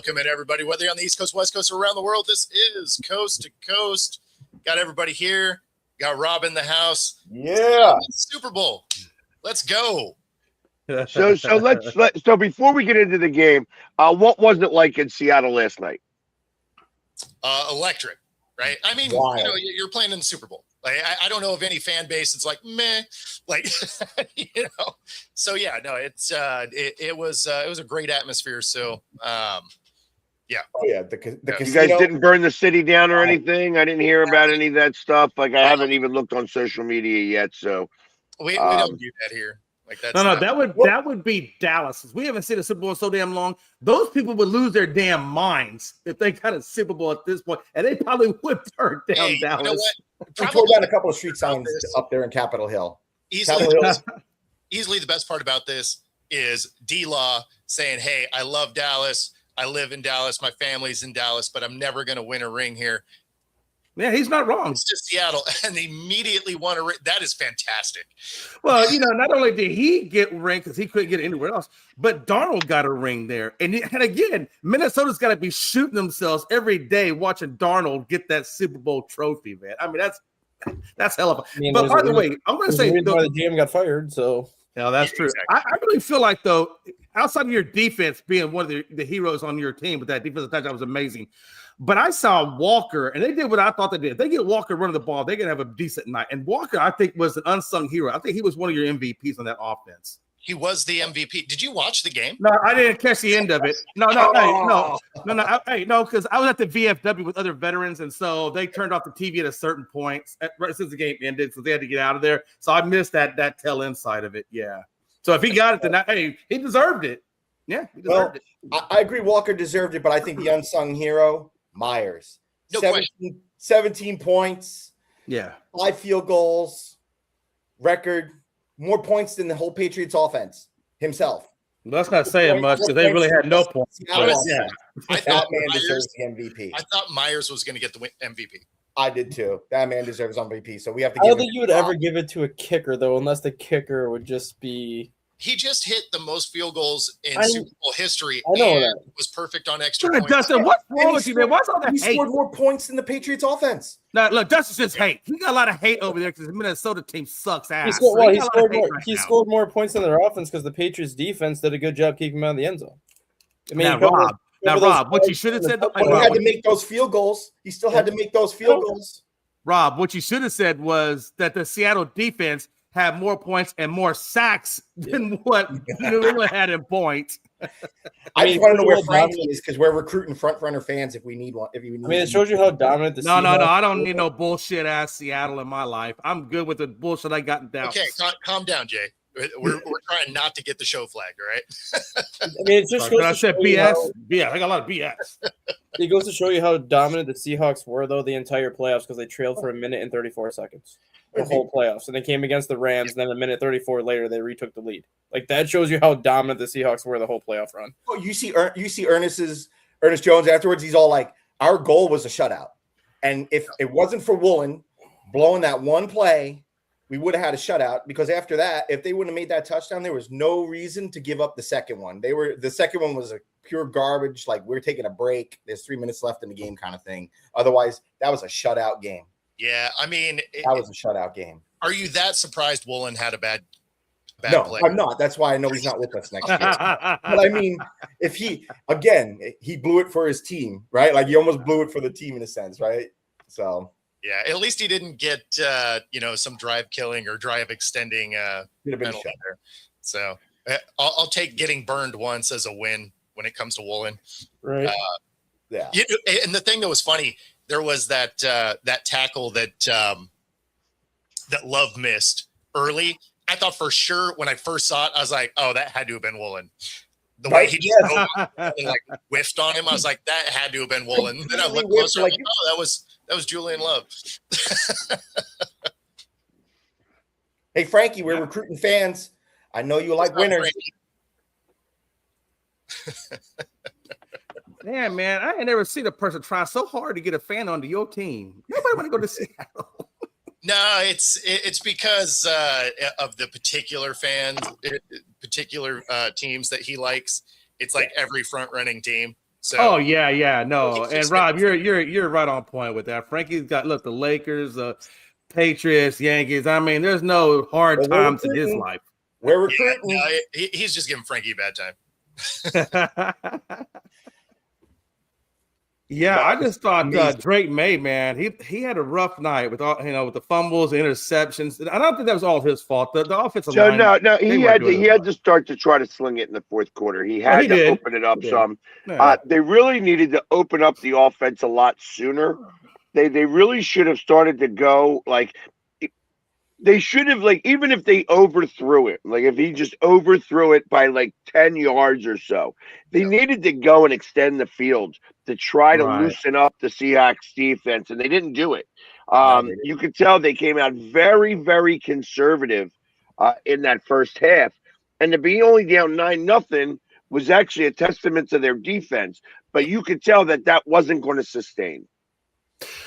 Welcome in, everybody, whether you're on the East Coast, West Coast, or around the world. This is Coast to Coast. Got everybody here. Got Rob in the house. Yeah. Super Bowl. Let's go. So before we get into the game, what was it like in Seattle last night? Electric, right? I mean, you're playing in the Super Bowl. Like, I don't know of any fan base. It's like meh, like So yeah, no, it was a great atmosphere. So yeah. Oh yeah, the you guys didn't burn the city down or anything. I didn't hear about any of that stuff. Like I haven't even looked on social media yet. So we don't do that here. Like that's that would be Dallas. We haven't seen a Super Bowl so damn long. Those people would lose their damn minds if they got a Super Bowl at this point, and they probably would burn down Dallas. You know what? We tore down a couple of street signs up there in Capitol Hill. Easily the best part about this is D-Law saying, "Hey, I love Dallas. I live in Dallas. My family's in Dallas, but I'm never going to win a ring here." Yeah, he's not wrong. It's just Seattle, and they immediately won a ring. That is fantastic. Well, not only did he get a ring because he couldn't get it anywhere else, but Darnold got a ring there. And again, Minnesota's got to be shooting themselves every day watching Darnold get that Super Bowl trophy, man. I mean, that's hell of a. But by the way, I'm going to say why the GM got fired. So yeah, that's true. Exactly. I really feel like though, outside of your defense being one of the heroes on your team, with that defensive touchdown was amazing. But I saw Walker, and they did what I thought they did. If they get Walker running the ball, they're going to have a decent night. And Walker, I think, was an unsung hero. I think he was one of your MVPs on that offense. He was the MVP. Did you watch the game? No, I didn't catch the end of it. No, because I was at the VFW with other veterans, and so they turned off the TV at a certain point right since the game ended, so they had to get out of there. So I missed that tail end side of it. Yeah. So if he got it, then he deserved it. Yeah, he deserved it. I agree. Walker deserved it, but I think the unsung hero, Myers. No 17 points. Yeah. 5 field goals. Record. More points than the whole Patriots offense himself. Well, that's not saying much because they really had no points. I thought man deserves the MVP. I thought Myers was going to get the MVP. I did too. That man deserves MVP. So we have to. I don't think you would ever give it to a kicker though, unless the kicker would just be. He just hit the most field goals in Super Bowl history. I know that. Was perfect on extra points. Dustin, what's wrong with you, man? Why's all that hate? He scored more points than the Patriots offense. Now, look, Dustin's just hate. He got a lot of hate over there because the Minnesota team sucks ass. He scored more points than their offense because the Patriots defense did a good job keeping him out of the end zone. I mean, Rob, what you should have said. He had to make those field goals. He still had to make those field goals. Rob, what you should have said was that the Seattle defense had more points and more sacks than what New England had in points. I just want to know where Frankie is because we're recruiting front runner fans if we need one. It shows you how dominant the No. I don't need no bullshit ass Seattle in my life. I'm good with the bullshit I got in Dallas. Okay, calm down, Jay. We're trying not to get the show flagged, all right? I mean, it just I said BS. Yeah, I got a lot of BS. It goes to show you how dominant the Seahawks were, though, the entire playoffs because they trailed for 1 minute and 34 seconds. The whole playoffs. And they came against the Rams, and then 1 minute 34 later, they retook the lead. Like, that shows you how dominant the Seahawks were the whole playoff run. Oh, you see Ernest Jones afterwards, he's all like, our goal was a shutout. And if it wasn't for Woolen blowing that one play, we would have had a shutout because after that, if they wouldn't have made that touchdown, there was no reason to give up the second one. The second one was a pure garbage. Like we're taking a break. There's 3 minutes left in the game kind of thing. Otherwise, that was a shutout game. Yeah. I mean, that was a shutout game. Are you that surprised Woolen had a bad play? I'm not. That's why I know he's not with us next year. But I mean, if he blew it for his team, right? Like he almost blew it for the team in a sense, right? So. Yeah, at least he didn't get some drive killing or drive extending penalty there. So I'll take getting burned once as a win when it comes to Woolen. Right. Yeah. And the thing that was funny, there was that tackle that Love missed early. I thought for sure when I first saw it, I was like, oh, that had to have been Woolen. The way he just and whiffed on him, I was like, that had to have been Woolen. Then I looked closer, like, oh, that was Julian Love. Hey, Frankie, we're recruiting fans. I know you like winners. Yeah, man, I ain't never seen a person try so hard to get a fan onto your team. Nobody want to go to Seattle. No, it's because of the particular teams that he likes. It's like every front running team. So, oh yeah, no. And Rob, you're right on point with that. Frankie's got the Lakers, Patriots, Yankees. I mean, there's no hard times in his life. We're recruiting. No, he's just giving Frankie a bad time. Yeah, I just thought Drake May, man, he had a rough night with all with the fumbles, interceptions. I don't think that was all his fault. The offensive line. No, he had to start to try to sling it in the fourth quarter. He had to open it up some. Yeah. They really needed to open up the offense a lot sooner. They really should have started to go they should have even if they overthrew it, if he just overthrew it by 10 yards or so, they needed to go and extend the field to try to loosen up the Seahawks defense, and they didn't do it. You could tell they came out very, very conservative in that first half, and to be only down 9-0 was actually a testament to their defense. But you could tell that wasn't going to sustain.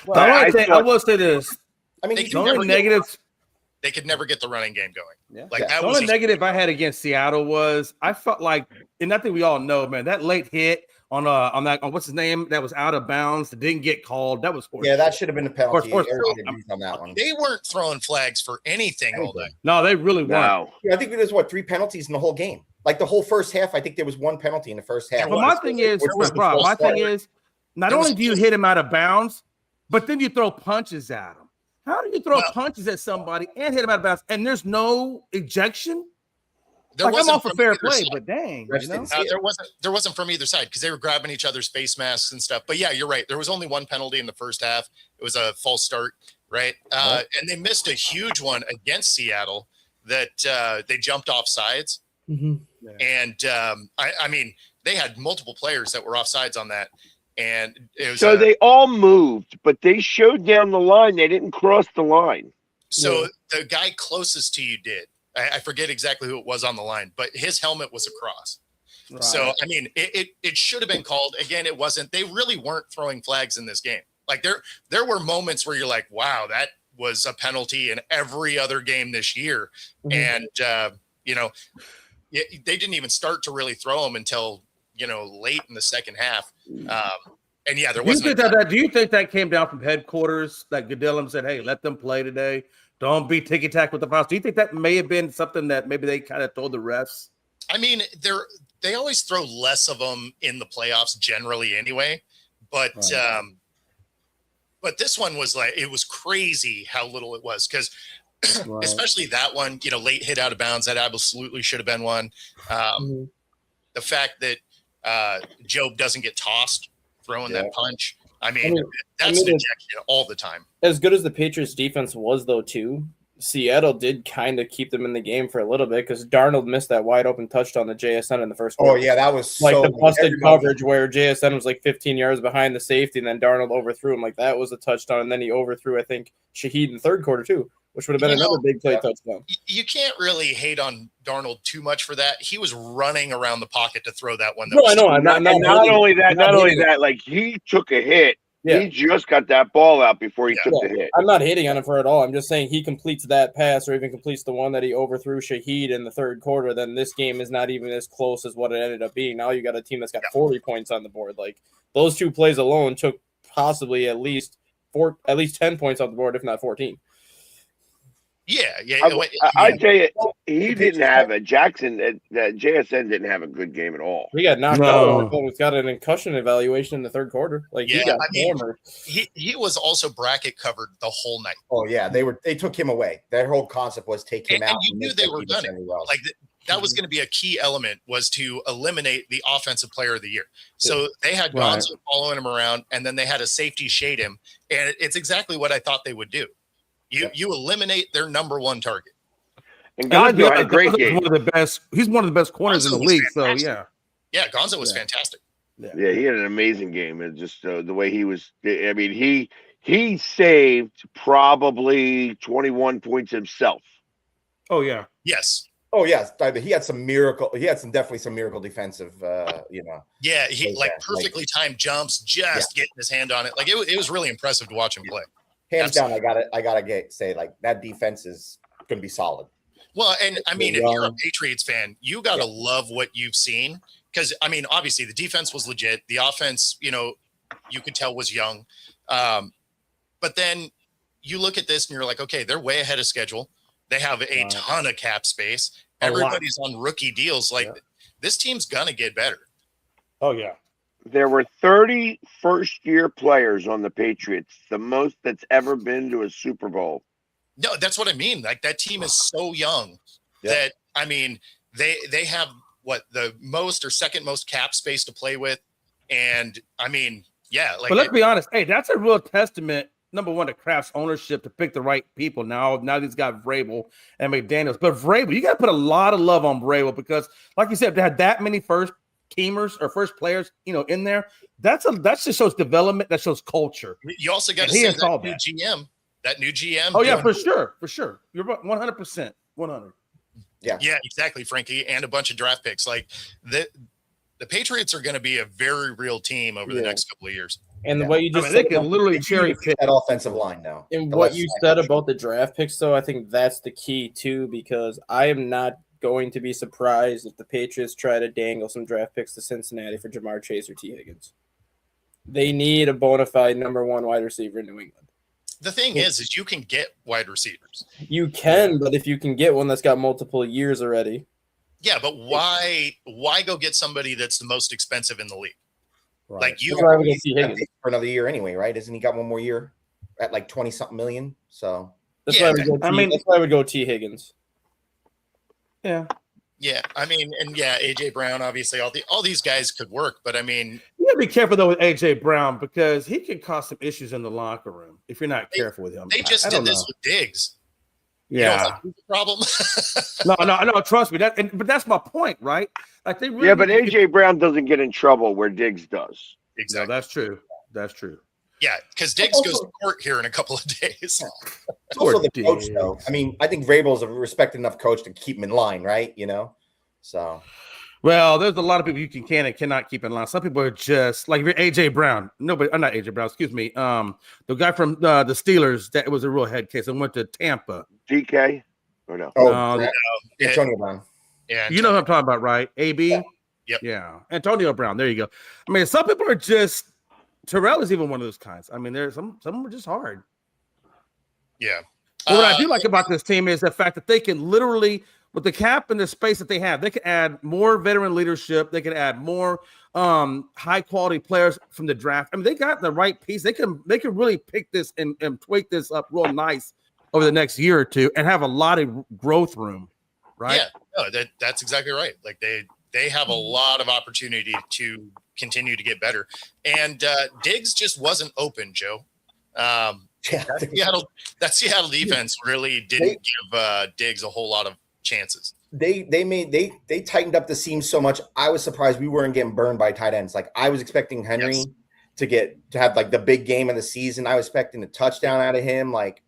Well, I will say this. I mean, the only negatives. They could never get the running game going. Yeah. That the only negative I had against Seattle was I felt and I think we all know, man, that late hit on what's his name that was out of bounds that didn't get called. That was horrible. Yeah, that should have been a penalty. On that one. They weren't throwing flags for anything all day. No, they really weren't. Yeah, I think there's 3 penalties in the whole game. The whole first half, I think there was 1 penalty in the first half. But my thing is, not only do you hit him out of bounds, but then you throw punches at him. How do you throw punches at somebody and hit him out of bounds and there's no ejection? I'm all for fair play, but dang, there wasn't from either side because they were grabbing each other's face masks and stuff. But yeah, you're right. There was only 1 penalty in the first half. It was a false start, right? And they missed a huge one against Seattle that they jumped off sides. Mm-hmm. And I mean, they had multiple players that were off sides on that. And it was, they all moved, but they showed down the line. They didn't cross the line. So the guy closest to you did. I forget exactly who it was on the line, but his helmet was across. Right. So, I mean, it should have been called. Again, it wasn't. They really weren't throwing flags in this game. There were moments where you're like, wow, that was a penalty in every other game this year. Mm-hmm. And, they didn't even start to really throw them until, late in the second half. And yeah, there wasn't. Do you think that came down from headquarters? That Goodell said, "Hey, let them play today. Don't be ticky-tack with the fouls." Do you think that may have been something that maybe they kind of told the refs? I mean, they always throw less of them in the playoffs generally anyway, but this one was it was crazy how little it was because especially that one, late hit out of bounds, that absolutely should have been one. The fact that Job doesn't get tossed throwing that punch. I mean, that's an ejection all the time. As good as the Patriots defense was, though, too, Seattle did kind of keep them in the game for a little bit because Darnold missed that wide open touchdown to JSN in the first quarter. Oh, yeah, that was the busted coverage where JSN was 15 yards behind the safety, and then Darnold overthrew him. That was a touchdown, and then he overthrew, I think, Shaheed in the third quarter, too, which would have been another big play touchdown. You can't really hate on Darnold too much for that. He was running around the pocket to throw that one. I know. Not only that, he took a hit. Yeah. He just got that ball out before he took the hit. I'm not hating on him for it all. I'm just saying he completes that pass or even completes the one that he overthrew Shaheed in the third quarter, then this game is not even as close as what it ended up being. Now you got a team that's got 40 points on the board. Those 2 plays alone took possibly at least 10 points off the board, if not 14. Yeah. I tell you, he didn't have JSN didn't have a good game at all. He got knocked out. He's got an concussion evaluation in the third quarter. He got hammered. He was also bracket covered the whole night. Oh yeah, they took him away. Their whole concept was take him out. And you knew they were done it. That was going to be a key element, was to eliminate the offensive player of the year. So they had Gonzo following him around, and then they had a safety shade him, and it's exactly what I thought they would do. You eliminate their number 1 target. And Gonzo had a great game. He's one of the best corners in the league. Fantastic. So yeah, Gonzo was fantastic. Yeah, he had an amazing game, and just the way he was. I mean, he saved probably 21 points himself. Oh yeah. Yes. Oh yes, he had some miracle. He had definitely some miracle defensive. Yeah, he perfectly timed jumps, getting his hand on it. It was really impressive to watch him play. Hands down, I gotta say that defense is going to be solid. Well, and I mean, if you're a Patriots fan, you gotta love what you've seen because I mean, obviously the defense was legit. The offense, you could tell was young. But then you look at this and you're like, okay, they're way ahead of schedule. They have a ton of cap space. Everybody's on rookie deals. Like this team's gonna get better. Oh yeah. There were 30 first-year players on the Patriots, the most that's ever been to a Super Bowl. No, that's what I mean. Like that team is so young that I mean they have what the most or second most cap space to play with, and I mean like. But let's be honest. Hey, that's a real testament. Number one, to Kraft's ownership to pick the right people. Now he's got Vrabel and McDaniels, but Vrabel, you got to put a lot of love on Vrabel because, like you said, they had that many first teamers or first players, in there. That just shows development. That shows culture. You also got to see that new GM. Oh yeah, for sure. You're 100%. 100. Yeah, exactly, Frankie, and a bunch of draft picks. Like the Patriots are going to be a very real team over the next couple of years. And what you just they can literally cherry pick that offensive line now. And what you said about the draft picks, though, I think that's the key too, because I am not going to be surprised if the Patriots try to dangle some draft picks to Cincinnati for Jamar Chase or T. Higgins. They need a bona fide number one wide receiver in New England. The thing is you can get wide receivers. You can, but if you can get one that's got multiple years already. Yeah, but why go get somebody that's the most expensive in the league? Right. Like you for another year anyway, right? Isn't he got one more year at like 20-something million? So that's why I would go T. Higgins. Yeah. Yeah, I mean, and AJ Brown, obviously, all these guys could work, but I mean, you gotta be careful though with AJ Brown because he can cause some issues in the locker room if you're not careful with him. They just did this with Diggs. Yeah, problem. no. Trust me. But that's my point, right? Like they really. Yeah, but AJ Brown doesn't get in trouble where Diggs does. Exactly. No, that's true. That's true. Yeah, because Diggs goes to court here in a couple of days. Also the coach, though. I mean, I think Vrabel's a respected enough coach to keep him in line, right? So. Well, there's a lot of people you can and cannot keep in line. Some people are just like if you're AJ Brown. Nobody, I'm not AJ Brown. Excuse me. The guy from the Steelers that was a real head case and went to Tampa. DK or no? No. Antonio Brown. Yeah, you know what I'm talking about, right? AB. Yeah. Yep. Yeah, Antonio Brown. There you go. I mean, some people are just. Terrell is even one of those kinds. I mean, there's some are just hard. Yeah. What I do like about this team is the fact that they can literally, with the cap and the space that they have, they can add more veteran leadership. They can add more high quality players from the draft. I mean, they got the right piece. They can really pick this and tweak this up real nice over the next year or two and have a lot of growth room. Right? Yeah. No, that's exactly right. Like they have a lot of opportunity to continue to get better. And Diggs just wasn't open, Joe. That Seattle defense really didn't give Diggs a whole lot of chances. They tightened up the seams so much. I was surprised we weren't getting burned by tight ends. Like I was expecting Henry to have like the big game of the season. I was expecting a touchdown out of him. Like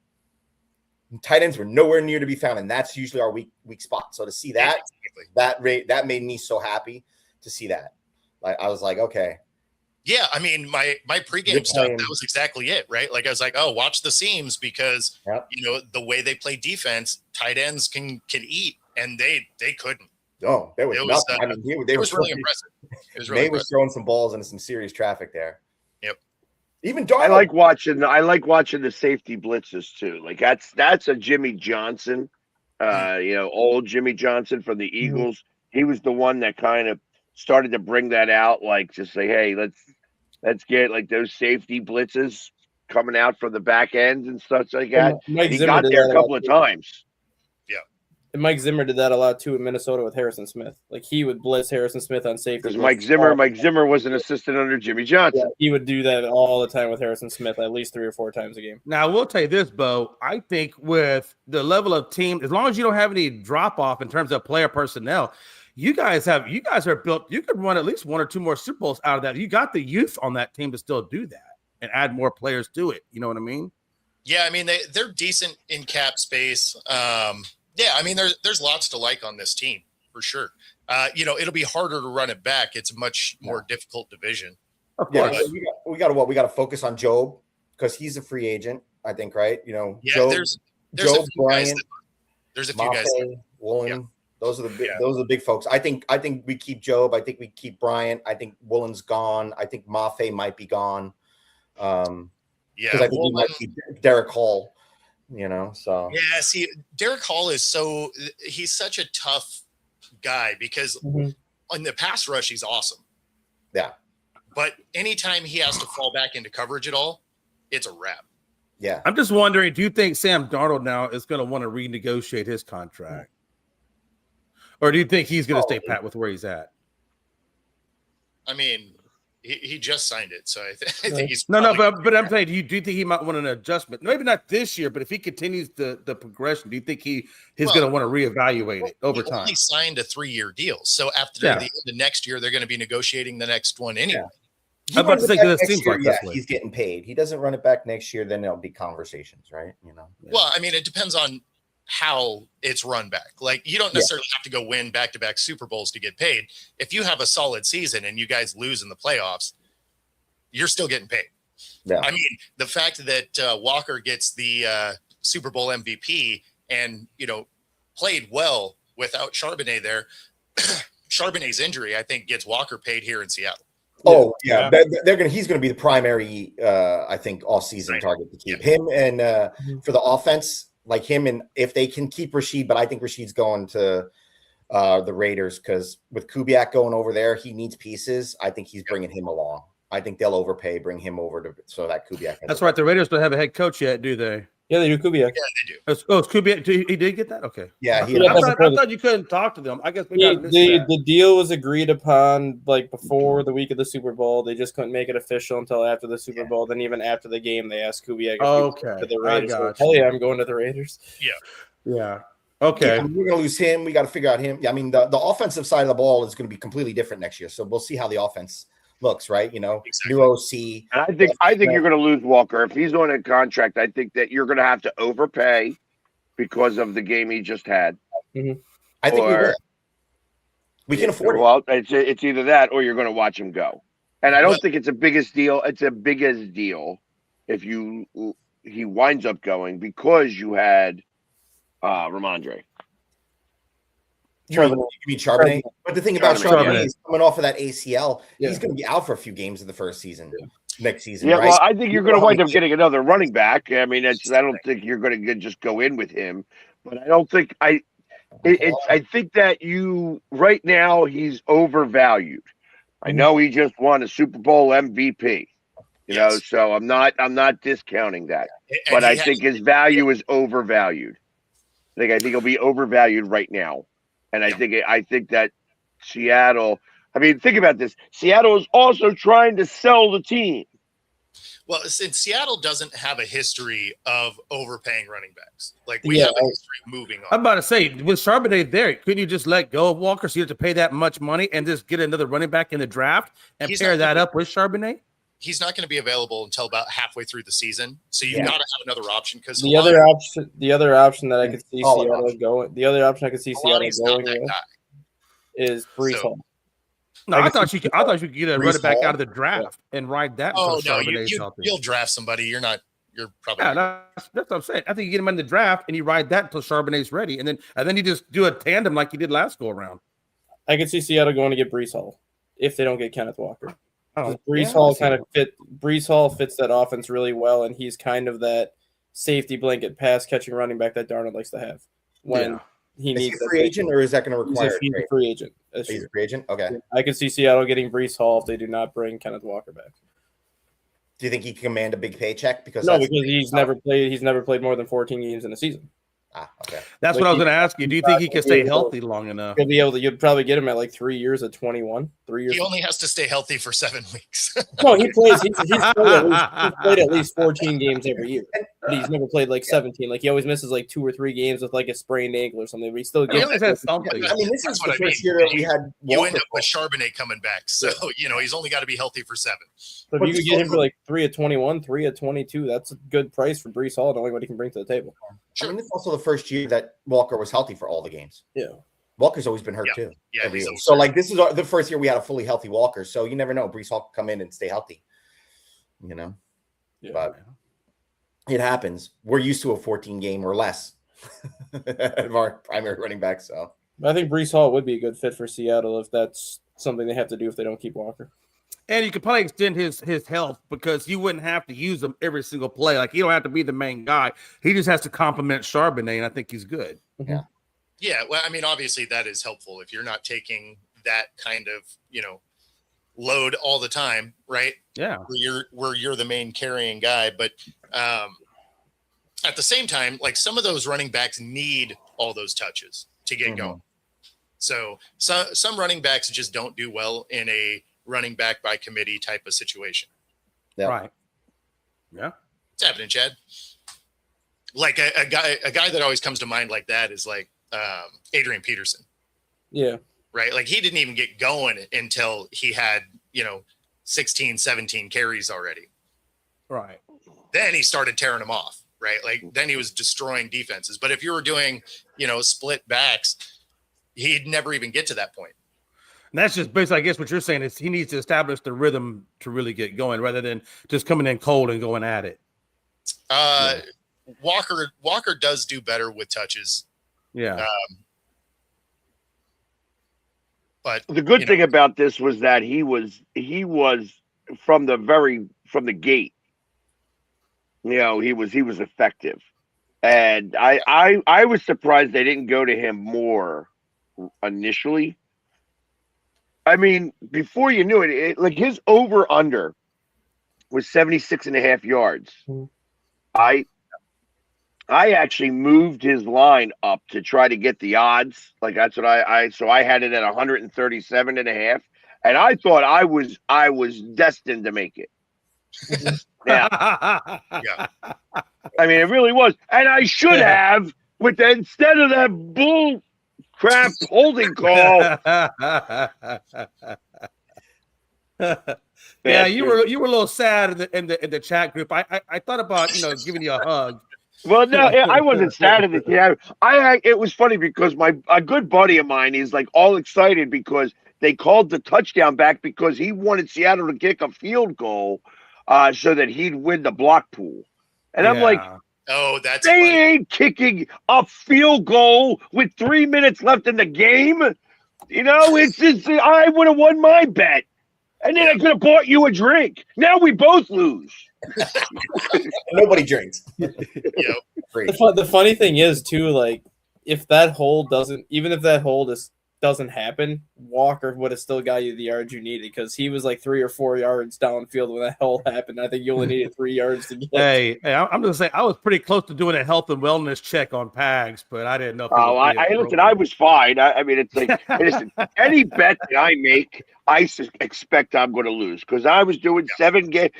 tight ends were nowhere near to be found, and that's usually our weak spot. So to see that, that made me so happy to see that. Like I was like, okay. Yeah, I mean, my pregame stuff, that was exactly it, right? Like I was like, oh, watch the seams because the way they play defense, tight ends can eat, and they couldn't. Oh, there was nothing. I mean, they were really impressive. It was really impressive. Throwing some balls into some serious traffic there. Yep. Even Darnold. I like watching the safety blitzes too. Like that's a Jimmy Johnson, old Jimmy Johnson from the Eagles. Mm-hmm. He was the one that kind of started to bring that out, like to say, hey, let's get like those safety blitzes coming out from the back ends and stuff like that. He got there a couple of times. Yeah. And Mike Zimmer did that a lot too in Minnesota with Harrison Smith. Like he would blitz Harrison Smith on safety. Because Mike Zimmer was an assistant under Jimmy Johnson. Yeah, he would do that all the time with Harrison Smith, at least 3 or 4 times a game. Now, I will tell you this, Bo. I think with the level of team, as long as you don't have any drop off in terms of player personnel, you guys are built. You could run at least 1 or 2 more Super Bowls out of that. You got the youth on that team to still do that and add more players to it. You know what I mean? Yeah, I mean they're decent in cap space. Yeah, I mean there's lots to like on this team for sure. It'll be harder to run it back. It's a much more difficult division. Of course, we got to focus on Job because he's a free agent. I think, right? Yeah, Job, there's Job, a few Bryant, guys. There's a few guys. Woolen. Those are the big folks. I think we keep Job. I think we keep Bryant. I think Woolen's gone. I think Mafe might be gone. Because I think we might keep Derek Hall. So yeah. See, Derek Hall he's such a tough guy because on the pass rush he's awesome. Yeah. But anytime he has to fall back into coverage at all, it's a wrap. Yeah. I'm just wondering, do you think Sam Darnold now is going to want to renegotiate his contract? Or do you think he's going to stay pat with where he's at? I mean, he just signed it, so I think he's but I'm saying, do you think he might want an adjustment? Maybe not this year, but if he continues the progression, do you think he's going to want to reevaluate it over time? He signed a 3-year deal, so after the end of next year, they're going to be negotiating the next one anyway. I'm about to say because it seems like he's getting paid. He doesn't run it back next year, then there'll be conversations, right? Well, I mean, it depends on how it's run back. Like, you don't necessarily have to go win back-to-back Super Bowls to get paid. If you have a solid season and you guys lose in the playoffs, you're still getting paid. Yeah. I mean, the fact that Walker gets the Super Bowl MVP and, played well without Charbonnet there, Charbonnet's injury, I think, gets Walker paid here in Seattle. Oh yeah, he's going to be the primary, I think, all season target to keep him and for the offense, like him, and if they can keep Rashid, but I think Rashid's going to the Raiders because with Kubiak going over there, he needs pieces. I think he's bringing him along. I think they'll overpay, bring him over so that Kubiak. That's right. The Raiders don't have a head coach yet, do they? Yeah, they do. Kubiak. Yeah, they do. It's Kubiak. He did get that? Okay. Yeah. I thought you couldn't talk to them. I guess the deal was agreed upon like before the week of the Super Bowl. They just couldn't make it official until after the Super Bowl. Then even after the game, they asked Kubiak to the Raiders. Hell yeah, I'm going to the Raiders. Yeah. Yeah. Okay. Yeah, we're going to lose him. We got to figure out him. Yeah, I mean, the offensive side of the ball is going to be completely different next year. So we'll see how the offense looks, right? Exactly. New OC. And I think you're going to lose Walker if he's on a contract. I think that you're going to have to overpay because of the game he just had. Mm-hmm. I think we can afford it. Well, it's either that or you're going to watch him go. And I don't think it's a biggest deal. It's a biggest deal if he winds up going because you had Ramondre. You mean Charbonnet? But the thing about Charbonnet is coming off of that ACL, he's going to be out for a few games of the first season, next season. Yeah, right? well, I think you're going to wind up getting another running back. I mean, I don't think you're going to just go in with him, but I don't think I think that right now he's overvalued. I know he just won a Super Bowl MVP, so I'm not discounting that, but I think his value is overvalued. I think he'll be overvalued right now. And I think that Seattle, I mean, think about this. Seattle is also trying to sell the team. Well, since Seattle doesn't have a history of overpaying running backs, like we have a history of moving on. I'm about to say, with Charbonnet there, couldn't you just let go of Walker so you have to pay that much money and just get another running back in the draft and pair that up with Charbonnet? He's not going to be available until about halfway through the season, so you got to have another option because the other option that I could see Seattle going. The other option I could see Seattle going with is Breece Hall. No, I thought you could get a running back out of the draft and ride that. Oh no, you'll draft somebody. You're probably that's what I'm saying. I think you get him in the draft and you ride that until Charbonnet's ready, and then you just do a tandem like you did last go around. I could see Seattle going to get Breece Hall if they don't get Kenneth Walker. Breece Hall fits that offense really well, and he's kind of that safety blanket pass catching running back that Darnold likes to have when he needs. Is he a free agent, or is that going to require? He's a free agent. He's a free agent. Okay. I could see Seattle getting Breece Hall if they do not bring Kenneth Walker back. Do you think he can command a big paycheck? Because he's never played. He's never played more than 14 games in a season. Okay. That's what I was going to ask you. Do you think he can stay healthy long enough? He'll be able to. You'd probably get him at like 3 years at 21. 3 years. He only has to stay healthy for 7 weeks. No, he plays. He's played at least 14 games every year. But he's never played like 17. Like he always misses like 2 or 3 games with like a sprained ankle or something. But he still gets. Something. I mean, this is the first year that we had. You end up with Charbonnet coming back, so he's only got to be healthy for 7. But if you could get him for like 3 at 21, 3 at 22, that's a good price for Breece Hall, knowing what he can bring to the table. I mean, it's also the first year that Walker was healthy for all the games. Yeah. Walker's always been hurt too. Yeah. So like this is the first year we had a fully healthy Walker. So you never know. Breece Hall can come in and stay healthy. Yeah. But it happens. We're used to a 14 game or less of our primary running back. So I think Breece Hall would be a good fit for Seattle if that's something they have to do if they don't keep Walker. And you could probably extend his health because you wouldn't have to use him every single play. Like, he don't have to be the main guy. He just has to complement Charbonnet, and I think he's good. Yeah. Yeah. Well, I mean, obviously that is helpful if you're not taking that kind of, load all the time, right? Yeah. Where you're the main carrying guy. But at the same time, like, some of those running backs need all those touches to get going. So some running backs just don't do well in a running back by committee type of situation. Yeah. Right. Yeah. It's happening, Chad. Like a guy that always comes to mind like that is like Adrian Peterson. Yeah. Right. Like, he didn't even get going until he had, 16, 17 carries already. Right. Then he started tearing them off. Right. Like, then he was destroying defenses. But if you were doing, split backs, he'd never even get to that point. And that's just basically, I guess what you're saying is he needs to establish the rhythm to really get going rather than just coming in cold and going at it. Walker does do better with touches. Yeah. But the good thing about this was that he was from the gate. He was effective. And I was surprised they didn't go to him more initially. I mean, before you knew it, like, his over under was 76.5 yards. I actually moved his line up to try to get the odds. Like, that's what so I had it at 137.5, and I thought I was destined to make it. Yeah. I mean, it really was. And I should have, instead of that bull crap holding call. Yeah, you were a little sad in the chat group. I thought about giving you a hug. Well, no, I wasn't sad at it. Yeah, it was funny because a good buddy of mine is like all excited because they called the touchdown back because he wanted Seattle to kick a field goal so that he'd win the block pool. And I'm like, oh, that's they funny. ain't kicking a field goal with 3 minutes left in the game. It's just, I would have won my bet. And then I could have bought you a drink. Now we both lose. Nobody drinks. Yep. The funny thing is too, like, if that hold doesn't happen, Walker would have still got you the yards you needed because he was like 3 or 4 yards downfield when that hold happened. I think you only needed 3 yards to get. Hey, I'm gonna say I was pretty close to doing a health and wellness check on Pags, but I didn't know. I was fine. I mean, it's like any bet that I make, I expect I'm going to lose because I was doing seven parlays,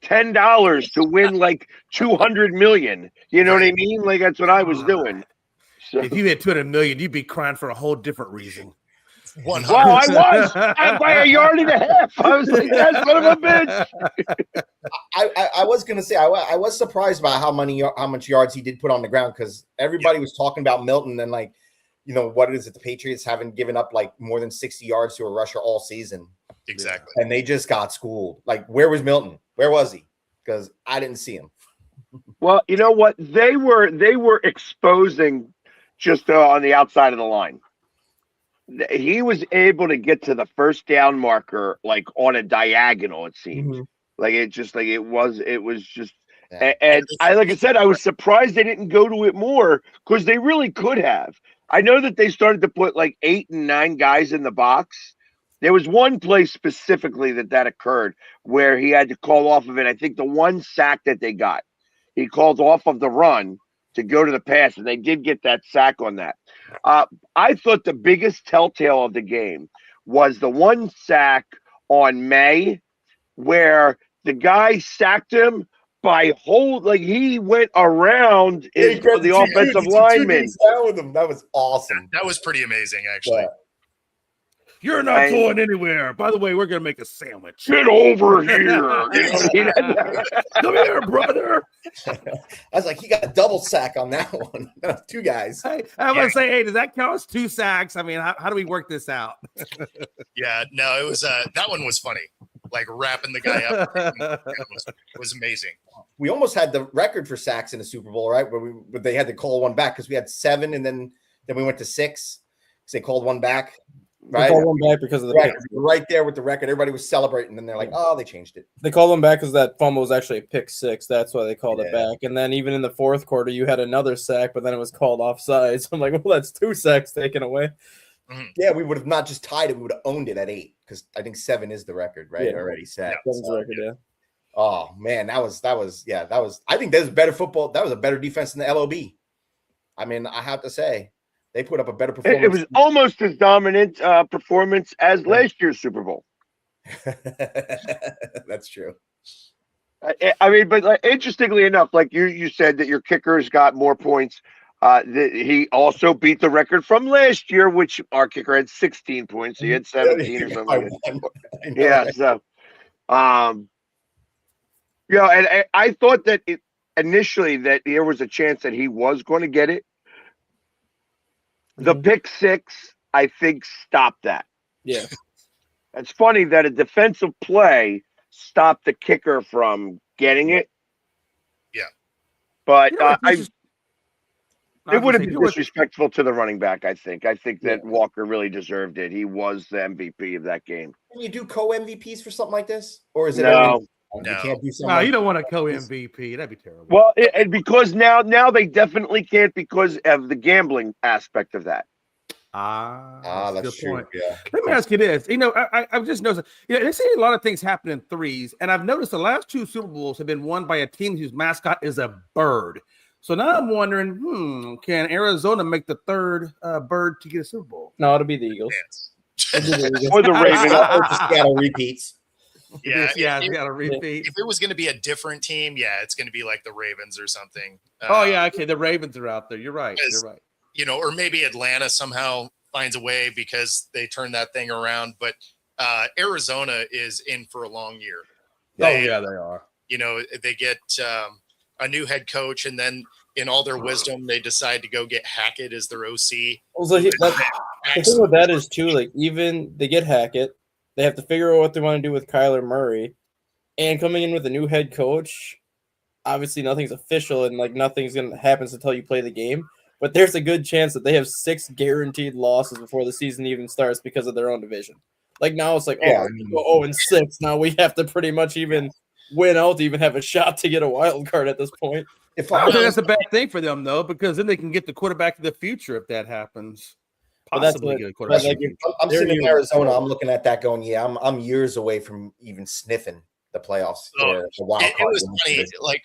$10 to win like 200 million. You know what I mean? Like, that's what I was doing. So. If you had 200 million, you'd be crying for a whole different reason. 100%. Well, I was by a yard and a half. I was like, that son of a bitch. I was gonna say I was surprised by how much yards he did put on the ground because everybody was talking about Milton and like, what is it? The Patriots haven't given up like more than 60 yards to a rusher all season. Exactly. And they just got schooled. Like, where was Milton? Where was he? Because I didn't see him. Well, you know what? They were exposing just on the outside of the line. He was able to get to the first down marker like on a diagonal. It seems like it was just. Yeah. And like I said, I was surprised they didn't go to it more because they really could have. I know that they started to put like 8 and 9 guys in the box. There was one play specifically that occurred where he had to call off of it. I think the one sack that they got, he called off of the run to go to the pass, and they did get that sack on that. I thought the biggest telltale of the game was the one sack on May where the guy sacked him by he went around the offensive lineman. That was awesome. That was pretty amazing, actually. Yeah. You're not going anywhere. By the way, we're going to make a sandwich. Get over here. Come here, brother. I was like, he got a double sack on that one. 2 guys. Hey, I was going to say, hey, does that count as 2 sacks? I mean, how do we work this out? Yeah, no, it was that one was funny. like wrapping the guy up. It was amazing. We almost had the record for sacks in the Super Bowl, right? Where they had to call one back because we had 7 and then we went to 6 because they called one back. Right, they called one back because of the right there with the record. Everybody was celebrating, and they're like, "Oh, they changed it." They called them back because that fumble was actually a pick 6. That's why they called it back. And then even in the fourth quarter, you had another sack, but then it was called offside. So I'm like, well, that's 2 sacks taken away. Mm-hmm. Yeah, we would have not just tied it; we would have owned it at 8 because I think 7 is the record, right? Already set. Yeah, the record, yeah. Oh man, that was. I think there's better football. That was a better defense than the LOB. I mean, I have to say. They put up a better performance. It was almost as dominant performance as last year's Super Bowl. That's true. I mean, but interestingly enough, like you said that your kickers got more points. He also beat the record from last year, which our kicker had 16 points. He had 17 or something. Yeah. So, and I thought that initially that there was a chance that he was going to get it. The pick 6, I think, stopped that. Yeah. It's funny that a defensive play stopped the kicker from getting it. Yeah. But it would have been disrespectful to the running back, I think. I think that Walker really deserved it. He was the MVP of that game. Can you do co-MVPs for something like this? Or is it no? You can't do something. No, you don't want a co-MVP. That'd be terrible. Well, and because now they definitely can't because of the gambling aspect of that. That's true. Point. Yeah. Let me ask you this. I've just noticed. They see a lot of things happen in threes, and I've noticed the last 2 Super Bowls have been won by a team whose mascot is a bird. So now I'm wondering, can Arizona make the 3rd bird to get a Super Bowl? No, it'll be the Eagles. Or the Ravens. Seattle repeats. Yeah, it's got a repeat. If it was going to be a different team, it's going to be like the Ravens or something. Okay, the Ravens are out there. You're right. Or maybe Atlanta somehow finds a way because they turn that thing around. But Arizona is in for a long year. They are. They get a new head coach, and then in all their wisdom, they decide to go get Hackett as their OC. The thing with that is, too, like, even they get Hackett. They have to figure out what they want to do with Kyler Murray. And coming in with a new head coach, obviously nothing's official and nothing's going to happen until you play the game. But there's a good chance that they have 6 guaranteed losses before the season even starts because of their own division. Like now it's like, 0-6. Now we have to pretty much even win out to even have a shot to get a wild card at this point. I don't think that's a bad thing for them, though, because then they can get the quarterback of the future if that happens. Possibly get a quarterback. I'm sitting in Arizona. I'm looking at that going, I'm years away from even sniffing the playoffs. The wild card. It was funny. Like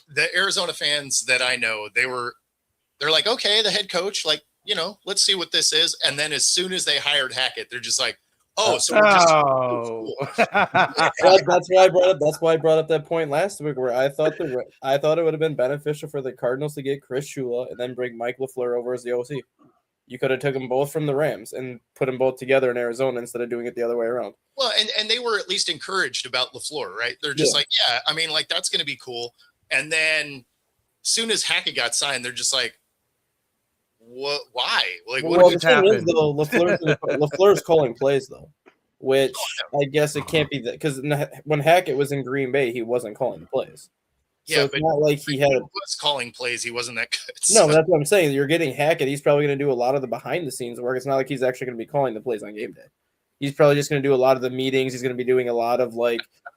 the Arizona fans that I know, they're like, okay, the head coach, let's see what this is. And then as soon as they hired Hackett, they're just like, that's why I brought up that point last week where I thought it would have been beneficial for the Cardinals to get Chris Shula and then bring Mike LaFleur over as the OC. You could have took them both from the Rams and put them both together in Arizona instead of doing it the other way around. Well, and they were at least encouraged about LaFleur, right? They're just that's going to be cool. And then as soon as Hackett got signed, they're just like, what? Why? Like, what the thing is, though, LaFleur's calling plays, though, which I guess it can't be that because when Hackett was in Green Bay, he wasn't calling the plays. So it's not like he was calling plays. He wasn't that good. No, that's what I'm saying. You're getting Hackett. He's probably going to do a lot of the behind the scenes work. It's not like he's actually going to be calling the plays on game day. He's probably just going to do a lot of the meetings. He's going to be doing a lot of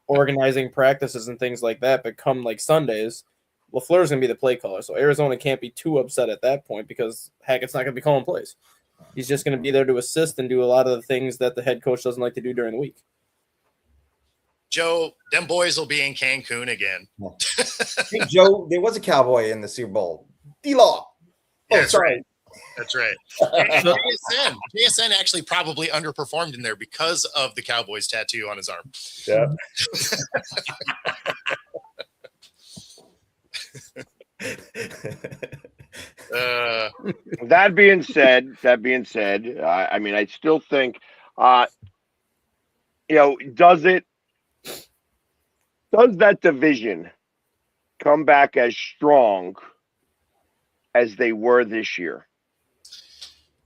organizing practices and things like that. But come Sundays, LaFleur's going to be the play caller. So Arizona can't be too upset at that point because Hackett's not going to be calling plays. He's just going to be there to assist and do a lot of the things that the head coach doesn't like to do during the week. Joe, them boys will be in Cancun again. Hey, Joe, there was a Cowboy in the Super Bowl. D-Law. That's right. That's right. And JSN actually probably underperformed in there because of the Cowboys tattoo on his arm. Yeah. That being said, I mean, I still think, does that division come back as strong as they were this year?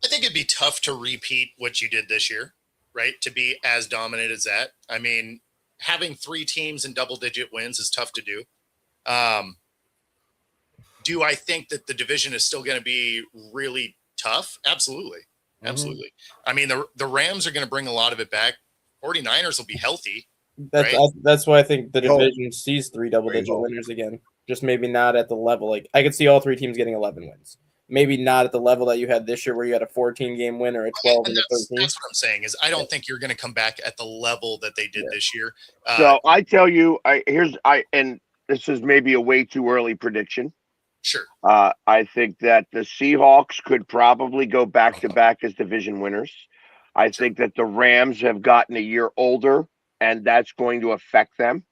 I think it'd be tough to repeat what you did this year, right? To be as dominant as that. I mean, having 3 teams in double-digit wins is tough to do. Do I think that the division is still going to be really tough? Absolutely. Absolutely. I mean, the Rams are going to bring a lot of it back. 49ers will be healthy. That's why I think the division sees 3 double-digit winners again. Just maybe not at the level. Like, I could see all 3 teams getting 11 wins. Maybe not at the level that you had this year where you had a 14-game win or a 12 and a 13. That's what I'm saying is I don't think you're going to come back at the level that they did this year. So I tell you, and this is maybe a way too early prediction. Sure. I think that the Seahawks could probably go back-to-back as division winners. I think that the Rams have gotten a year older, and that's going to affect them.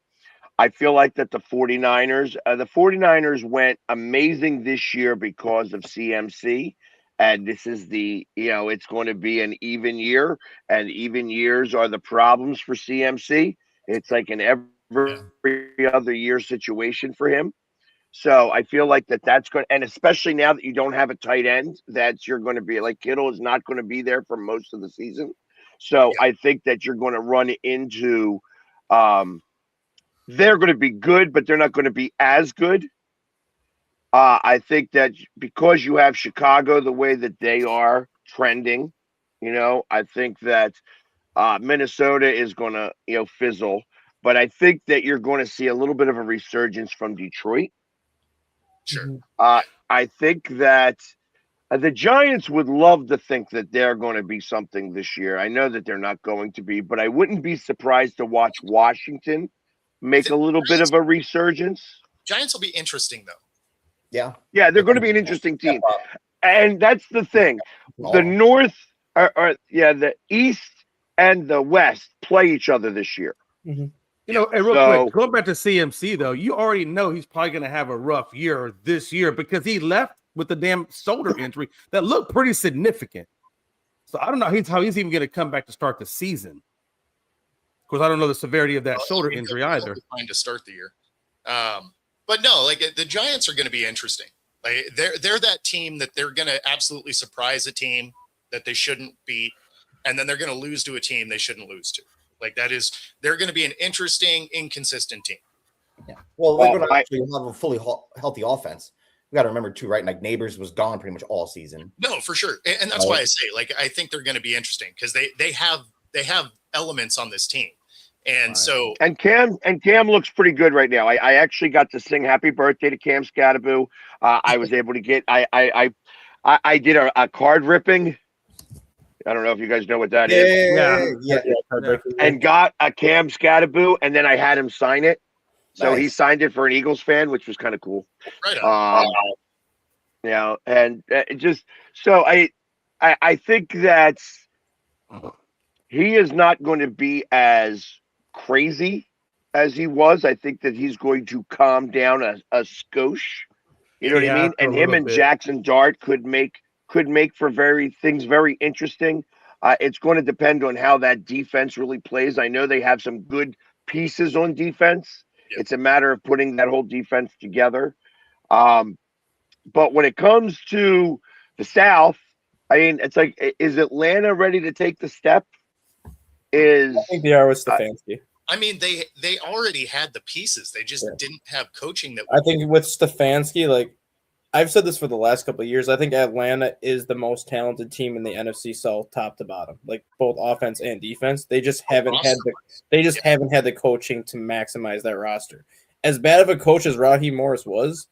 I feel like that the 49ers went amazing this year because of CMC. And this is it's going to be an even year, and even years are the problems for CMC. It's like an every other year situation for him. So I feel like that's going, and especially now that you don't have a tight end, you're going to be like Kittle is not going to be there for most of the season. So I think that you're going to run into, they're going to be good, but they're not going to be as good. I think that because you have Chicago the way that they are trending, I think that Minnesota is going to, fizzle. But I think that you're going to see a little bit of a resurgence from Detroit. Sure. I think that the Giants would love to think that they're going to be something this year. I know that they're not going to be, but I wouldn't be surprised to watch Washington make a little bit of a resurgence. Giants will be interesting, though. Yeah, they're going to be an interesting team. And that's the thing. The North, the East and the West play each other this year. And real quick, going back to CMC, though, you already know he's probably going to have a rough year this year because he left with the damn shoulder injury that looked pretty significant. So I don't know how he's even going to come back to start the season. Of course, I don't know the severity of that shoulder injury either. Trying to start the year. But no, like the Giants are going to be interesting. Like they're that team that they're going to absolutely surprise a team that they shouldn't beat, and then they're going to lose to a team they shouldn't lose to. Like they're going to be an interesting, inconsistent team. Yeah. Well, they're going to actually have a fully healthy offense. We got to remember too, right? Like Neighbors was gone pretty much all season. No, for sure, and that's why I say, like, I think they're going to be interesting because they have elements on this team. And so Cam looks pretty good right now. I actually got to sing happy birthday to Cam Scattaboo. I was able to get I did a card ripping. I don't know if you guys know what that is. Yeah. And got a Cam Scattaboo, and then I had him sign it. So he signed it for an Eagles fan, which was kind of cool. Right on. And just so I think that he is not going to be as crazy as he was. I think that he's going to calm down a skosh. You know what I mean? And him and Jackson Dart could make for very interesting. It's going to depend on how that defense really plays. I know they have some good pieces on defense. Yep. It's a matter of putting that whole defense together. But when it comes to the South, I mean, it's like, is Atlanta ready to take the step? I think they are with Stefanski. I mean, they already had the pieces. They just didn't have coaching. I think with Stefanski, like I've said this for the last couple of years, I think Atlanta is the most talented team in the NFC South, top to bottom, like both offense and defense. They just haven't had the coaching to maximize that roster. As bad of a coach as Raheem Morris was,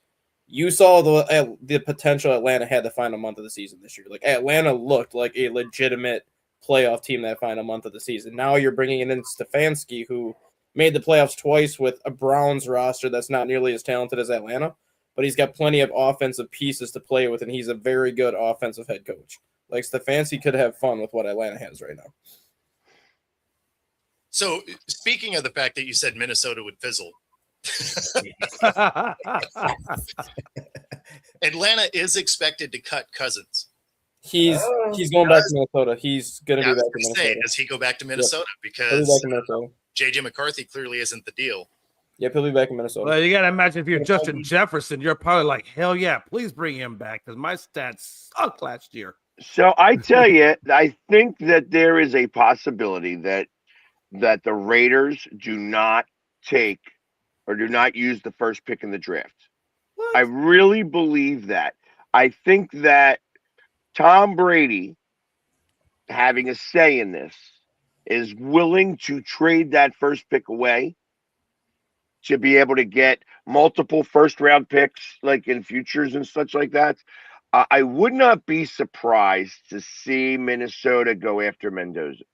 you saw the potential Atlanta had the final month of the season this year. Like Atlanta looked like a legitimate playoff team that final month of the season. Now you're bringing in Stefanski, who made the playoffs twice with a Browns roster that's not nearly as talented as Atlanta, but he's got plenty of offensive pieces to play with, and he's a very good offensive head coach. Like Stefanski could have fun with what Atlanta has right now. So speaking of the fact that you said Minnesota would fizzle, Atlanta is expected to cut Cousins. He's going back to Minnesota. He's going to be back to Minnesota. Does he go back to Minnesota? Yep. Because J.J. McCarthy clearly isn't the deal. Yep, he'll be back in Minnesota. Well, you got to imagine if you're Justin Jefferson, you're probably like, hell yeah, please bring him back because my stats sucked last year. So I tell you, I think that there is a possibility that that the Raiders do not take or do not use the first pick in the draft. What? I really believe that. I think that Tom Brady, having a say in this, is willing to trade that first pick away to be able to get multiple first-round picks, like in futures and such like that. I would not be surprised to see Minnesota go after Mendoza.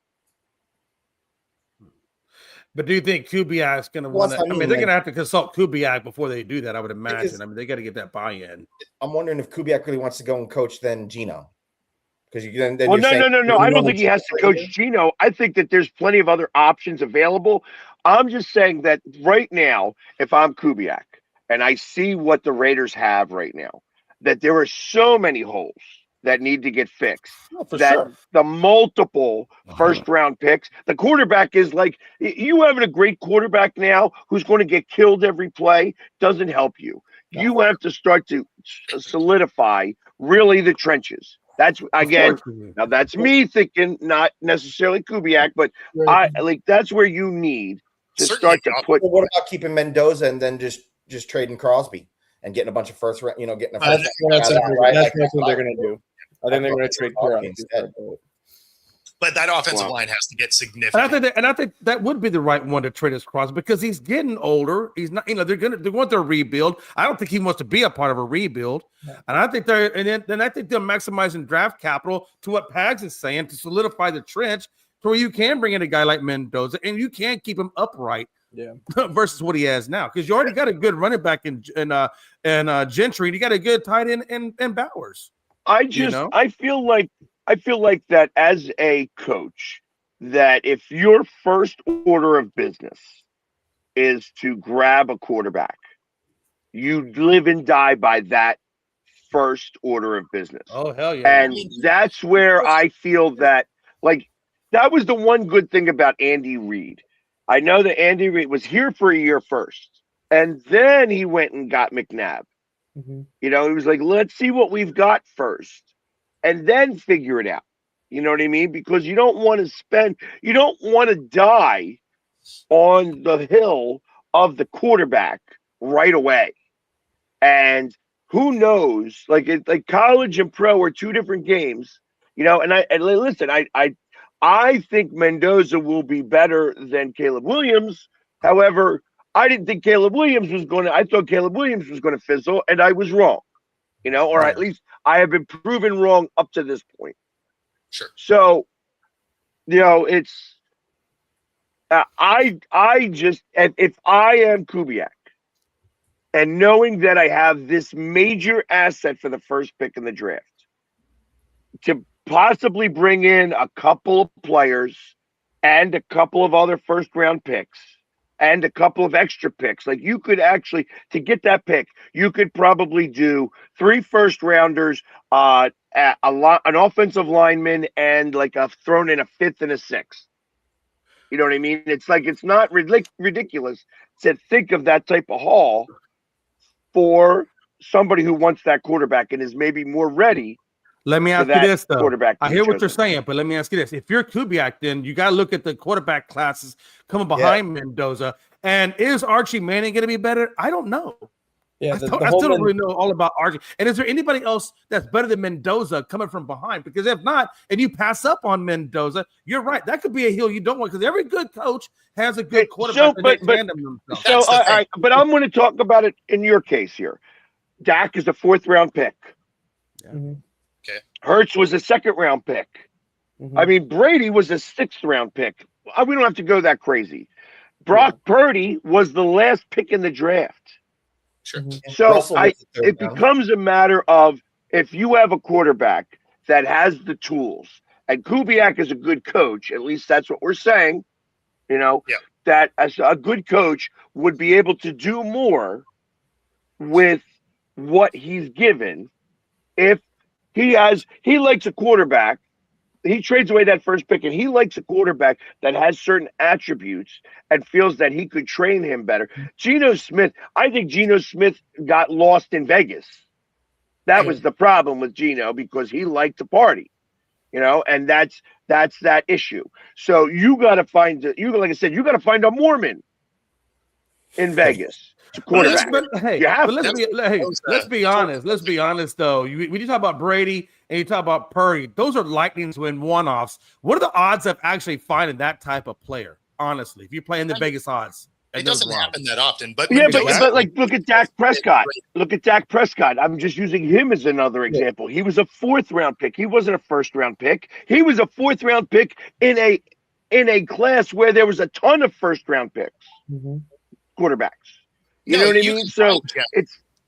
But do you think Kubiak's going to want to? I mean, they're going to have to consult Kubiak before they do that, I would imagine. I mean, they got to get that buy-in. I'm wondering if Kubiak really wants to go and coach then Gino. Because then well, no. I don't think he has to coach Gino. I think that there's plenty of other options available. I'm just saying that right now, if I'm Kubiak and I see what the Raiders have right now, that there are so many holes that need to get fixed. The multiple first-round picks, the quarterback is like, you having a great quarterback now who's going to get killed every play doesn't help you. No. You have to start to solidify really the trenches. That's again, now that's me thinking, not necessarily Kubiak, but that's where you need to start to put. Well, what about keeping Mendoza and then just trading Crosby and getting a bunch of first round, getting a first that's what they're going to do. I think they're going to trade Crosby instead. But that offensive line has to get significant. And I think that would be the right one to trade as Crosby because he's getting older. He's not, they're going to rebuild. I don't think he wants to be a part of a rebuild. Yeah. And I think then I think they're maximizing draft capital to what Pags is saying to solidify the trench to where you can bring in a guy like Mendoza and you can keep him upright. Yeah. Versus what he has now, because you already got a good running back in Gentry, and you got a good tight end in Bowers. I feel like that as a coach, that if your first order of business is to grab a quarterback, you live and die by that first order of business. Oh, hell yeah. And that's where I feel that, that was the one good thing about Andy Reid. I know that Andy Reid was here for a year first, and then he went and got McNabb. Mm-hmm. He was like, let's see what we've got first, and then figure it out. You know what I mean? Because you don't want to die on the hill of the quarterback right away. And who knows? Like college and pro are two different games. I think Mendoza will be better than Caleb Williams. However, I didn't think Caleb Williams was going to. I thought Caleb Williams was going to fizzle, and I was wrong. Or at least I have been proven wrong up to this point. Sure. So, it's I just if I am Kubiak, and knowing that I have this major asset for the first pick in the draft, to possibly bring in a couple of players and a couple of other first-round picks and a couple of extra picks. Like you could actually, to get that pick, you could probably do 3 first-rounders, an offensive lineman, and thrown in a 5th and a 6th. You know what I mean? It's not ridiculous to think of that type of haul for somebody who wants that quarterback and is maybe more ready. Let me ask you this, though. I hear what you're saying, but let me ask you this. If you're Kubiak, then you got to look at the quarterback classes coming behind Mendoza. And is Archie Manning going to be better? I don't know. Yeah, I still don't really know all about Archie. And is there anybody else that's better than Mendoza coming from behind? Because if not, and you pass up on Mendoza, you're right. That could be a hill you don't want because every good coach has a good quarterback. But I'm going to talk about it in your case here. Dak is a 4th-round pick. Yeah. Mm-hmm. Okay. Hertz was a 2nd-round pick. Mm-hmm. I mean, Brady was a 6th-round pick. We don't have to go that crazy. Brock Purdy was the last pick in the draft. Sure. So it becomes a matter of if you have a quarterback that has the tools, and Kubiak is a good coach, at least that's what we're saying, that as a good coach would be able to do more with what he's given. If he likes a quarterback, he trades away that first pick, and he likes a quarterback that has certain attributes and feels that he could train him better. Geno Smith, I think Geno Smith got lost in Vegas. That was the problem with Geno because he liked to party. and that's that issue. So you got to find like I said, you got to find a Mormon in Vegas to quarterback. Let's be honest. Let's be honest, though. When you talk about Brady and you talk about Purdy, those are lightning to win one-offs. What are the odds of actually finding that type of player? Honestly, if you're playing the Vegas odds, it doesn't happen that often. But but like look at Dak Prescott. Look at Dak Prescott. I'm just using him as another example. He was a 4th-round pick. He wasn't a 1st-round pick. He was a 4th-round pick in a class where there was a ton of 1st-round picks, quarterbacks. You know what I mean? So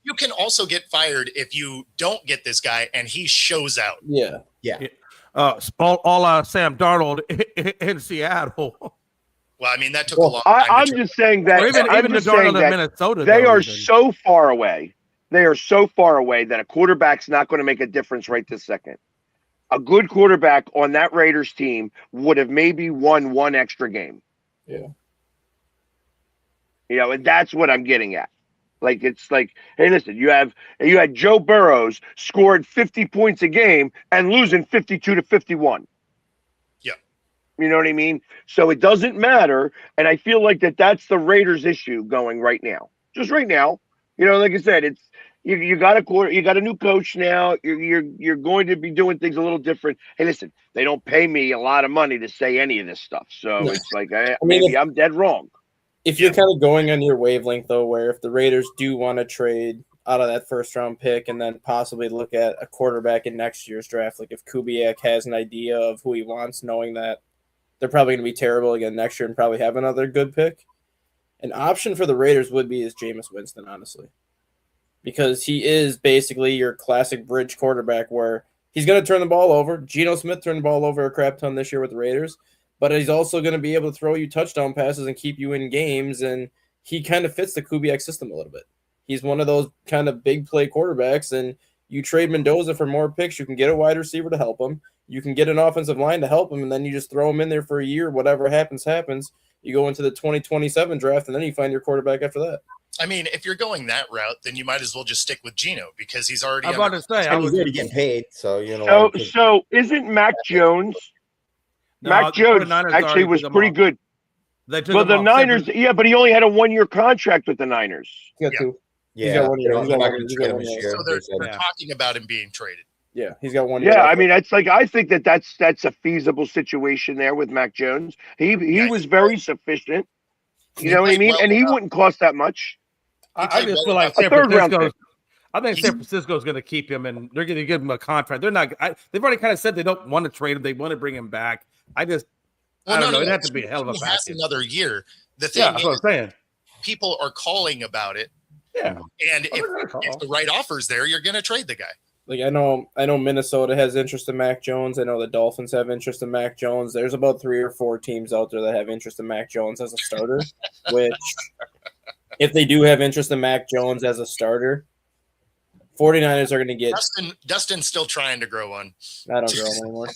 you can also get fired if you don't get this guy and he shows out. Yeah. All Sam Darnold in Seattle. Well, I mean, that took a long time. I'm just saying that even the Darnold in Minnesota. They are so far away. They are so far away that a quarterback's not going to make a difference right this second. A good quarterback on that Raiders team would have maybe won one extra game. Yeah. And that's what I'm getting at. Like, it's like, hey, listen, you had Joe Burrows scored 50 points a game and losing 52-51. Yeah. You know what I mean? So it doesn't matter. And I feel like that's the Raiders issue going right now. Just right now. Like I said, it's you got a new coach now. You're going to be doing things a little different. Hey, listen, they don't pay me a lot of money to say any of this stuff. So it's like maybe I'm dead wrong. If you're kind of going on your wavelength, though, where if the Raiders do want to trade out of that 1st-round pick and then possibly look at a quarterback in next year's draft, like if Kubiak has an idea of who he wants, knowing that they're probably going to be terrible again next year and probably have another good pick, an option for the Raiders would be is Jameis Winston, honestly, because he is basically your classic bridge quarterback where he's going to turn the ball over. Geno Smith turned the ball over a crap ton this year with the Raiders. But he's also going to be able to throw you touchdown passes and keep you in games, and he kind of fits the Kubiak system a little bit. He's one of those kind of big play quarterbacks, and you trade Mendoza for more picks. You can get a wide receiver to help him. You can get an offensive line to help him, and then you just throw him in there for a year. Whatever happens. You go into the 2027 draft, and then you find your quarterback after that. I mean, if you're going that route, then you might as well just stick with Geno because he's already. I was already getting paid, so you know. So isn't Mac Jones? No, Mac Jones actually was pretty good. Well, the Niners, but he only had a 1-year contract with the Niners. He got 2. Yeah, he's got 1 year. So they're talking about him being traded. Yeah, he's got 1 year. Yeah, I mean, it's like I think that's a feasible situation there with Mac Jones. He was very sufficient. You know what I mean? And he wouldn't cost that much. I just feel like San Francisco. I think San Francisco is going to keep him, and they're going to give him a contract. They're not. They've already kind of said they don't want to trade him. They want to bring him back. I don't know. It'd have to be a hell of a package. Another year. The thing that's what I'm saying. People are calling about it. Yeah. And if the right offer's there, you're going to trade the guy. Like I know Minnesota has interest in Mac Jones. I know the Dolphins have interest in Mac Jones. There's about 3 or 4 teams out there that have interest in Mac Jones as a starter. Which, if they do have interest in Mac Jones as a starter, 49ers are going to get. Dustin's still trying to grow one. I don't grow anymore.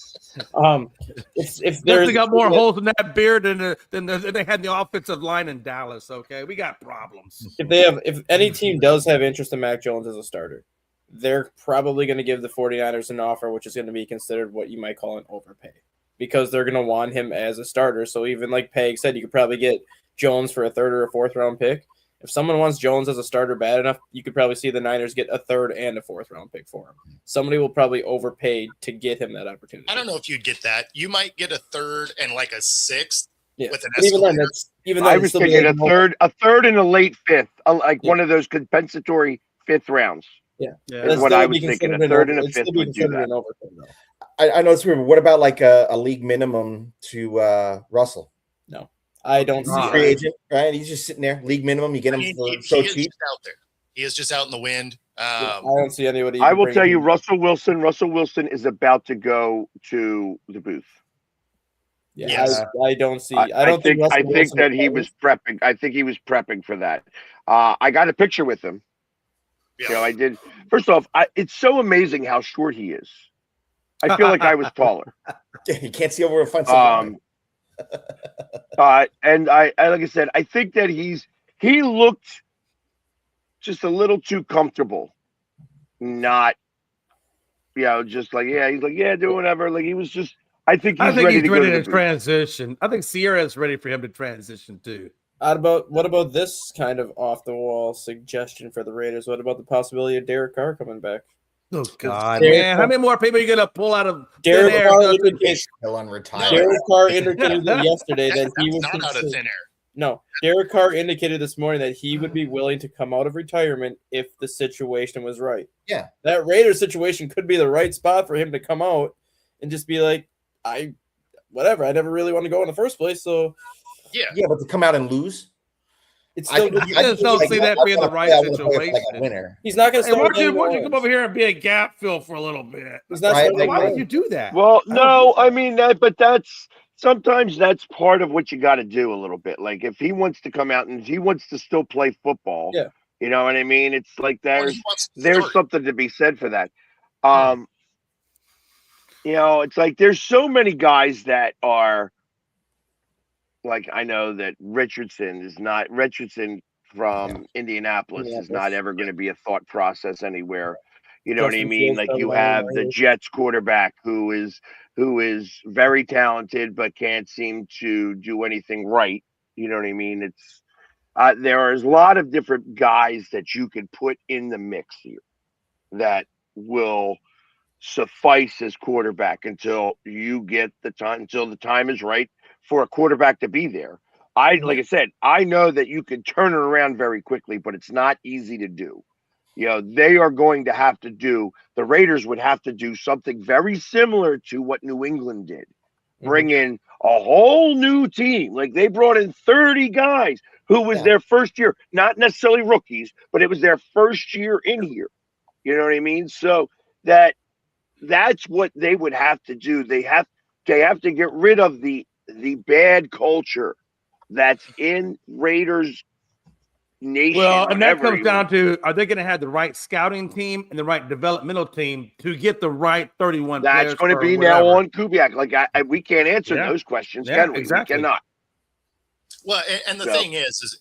If they got more holes in that beard than they had in the offensive line in Dallas. Okay, we got problems. If any team does have interest in Mac Jones as a starter, they're probably going to give the 49ers an offer, which is going to be considered what you might call an overpay, because they're going to want him as a starter. So even like Peg said, you could probably get Jones for a 3rd or a 4th round pick. If someone wants Jones as a starter bad enough, you could probably see the Niners get a 3rd and a 4th round pick for him. Somebody will probably overpay to get him that opportunity. I don't know if you'd get that. You might get a 3rd and like a 6th with an escalator. Even then, I was thinking a third and a late 5th, like one of those compensatory 5th rounds. Yeah, that's what I was thinking. A 3rd and a 5th would do that. I know it's weird, but what about like a league minimum to Russell? No. I don't see free agent, right? He's just sitting there, league minimum. You get him for so cheap. Out there. He is just out in the wind. I don't see anybody. I will tell you, Russell Wilson is about to go to the booth. Yeah, yes. I don't see. I think that he was prepping. I think he was prepping for that. I got a picture with him. Yeah. You know, I did. First off, it's so amazing how short he is. I feel like I was taller. You can't see over a fence. And I like I said, I think that he looked just a little too comfortable, not just like, he's like, do whatever. Like he was just, I think he's ready to go to to transition. I think Sierra is ready for him to transition too. What about this kind of off the wall suggestion for the Raiders? What about the possibility of Derek Carr coming back? Oh God, man! How many more people are you gonna pull out of Derek Carr? Derek Carr indicated yesterday that he was not out of thin air. No, Derek Carr indicated this morning that he would be willing to come out of retirement if the situation was right. Yeah, that Raiders situation could be the right spot for him to come out and just be like, whatever. I never really want to go in the first place, so yeah. But to come out and lose, it's still. I just don't see that being the right situation. Like a winner. He's not going to. Why don't you come over here and be a gap fill for a little bit? He's not. Why would you do that? Well, no, I mean that, but sometimes that's part of what you got to do a little bit. Like if he wants to come out and he wants to still play football, you know what I mean? It's like there's something to be said for that. It's like there's so many guys that are like, I know that Richardson from Indianapolis is not ever going to be a thought process anywhere. You know what I mean? Like you have the Jets quarterback who is very talented but can't seem to do anything right. You know what I mean? It's there is a lot of different guys that you can put in the mix here that will suffice as quarterback until you get the time is right for a quarterback to be there. Like I said, I know that you can turn it around very quickly, but it's not easy to do. They are going to have to the Raiders would have to do something very similar to what New England did. Bring in a whole new team. Like they brought in 30 guys who was their first year, not necessarily rookies, but it was their first year in here. You know what I mean? So that's what they would have to do. They have to get rid of the bad culture that's in Raiders Nation. Well, and that comes down to, are they going to have the right scouting team and the right developmental team to get the right 31 players? That's going to be now on Kubiak. Like we can't answer those questions, can we? Exactly. We cannot. Well, and the thing is